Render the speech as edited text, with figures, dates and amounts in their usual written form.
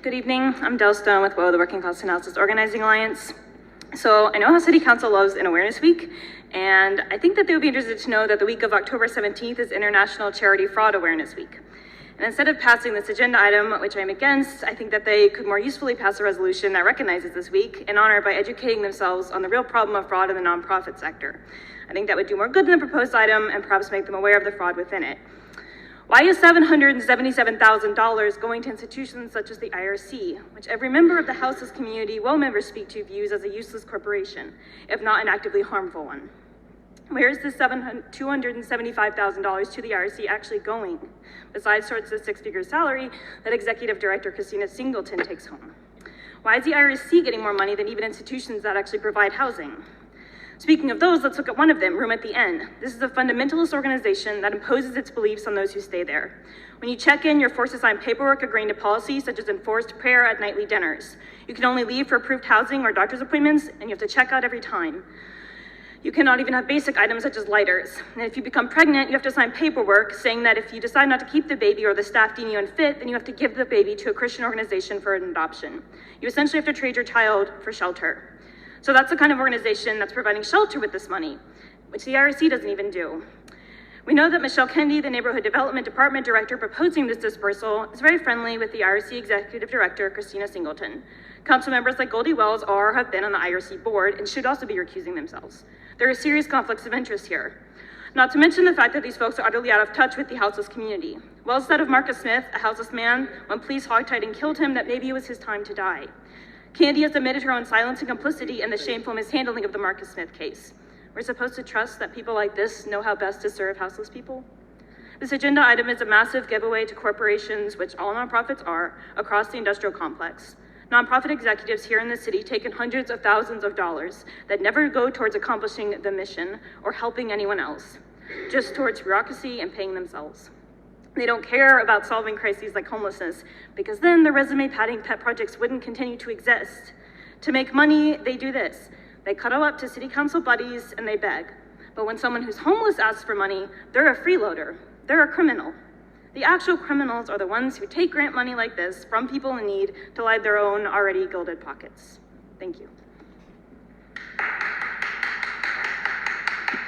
Good evening, I'm Del Stone with WOA, the Working Class and Houseless Organizing Alliance. So I know how City Council loves an awareness week, and I think that they would be interested to know that the week of October 17th is International Charity Fraud Awareness Week. And instead of passing this agenda item, which I'm against, I think that they could more usefully pass a resolution that recognizes this week and honor it by educating themselves on the real problem of fraud in the nonprofit sector. I think that would do more good than the proposed item and perhaps make them aware of the fraud within it. Why is $777,000 going to institutions such as the IRC, which every member of the houseless community WOA members speak to views as a useless corporation, if not an actively harmful one? Where is this $275,000 to the IRC actually going, besides towards the six-figure salary that Executive Director Christina Singleton takes home? Why is the IRC getting more money than even institutions that actually provide housing? Speaking of those, let's look at one of them, Room at the Inn. This is a fundamentalist organization that imposes its beliefs on those who stay there. When you check in, you're forced to sign paperwork agreeing to policies such as enforced prayer at nightly dinners. You can only leave for approved housing or doctor's appointments, and you have to check out every time. You cannot even have basic items such as lighters. And if you become pregnant, you have to sign paperwork saying that if you decide not to keep the baby or the staff deem you unfit, then you have to give the baby to a Christian organization for an adoption. You essentially have to trade your child for shelter. So that's the kind of organization that's providing shelter with this money, which the IRC doesn't even do. We know that Michelle Kennedy, the Neighborhood Development Department Director proposing this dispersal, is very friendly with the IRC Executive Director, Christina Singleton. Council members like Goldie Wells are or have been on the IRC board and should also be recusing themselves. There are serious conflicts of interest here. Not to mention the fact that these folks are utterly out of touch with the houseless community. Wells said of Marcus Smith, a houseless man, when police hogtied and killed him, that maybe it was his time to die. Candy has admitted her own silence and complicity in the shameful mishandling of the Marcus Smith case. We're supposed to trust that people like this know how best to serve houseless people? This agenda item is a massive giveaway to corporations, which all nonprofits are, across the industrial complex. Nonprofit executives here in the city take in hundreds of thousands of dollars that never go towards accomplishing the mission or helping anyone else, just towards bureaucracy and paying themselves. They don't care about solving crises like homelessness, because then the resume padding pet projects wouldn't continue to exist. To make money, they do this. They cuddle up to city council buddies and they beg. But when someone who's homeless asks for money, they're a freeloader. They're a criminal. The actual criminals are the ones who take grant money like this from people in need to line their own already gilded pockets. Thank you.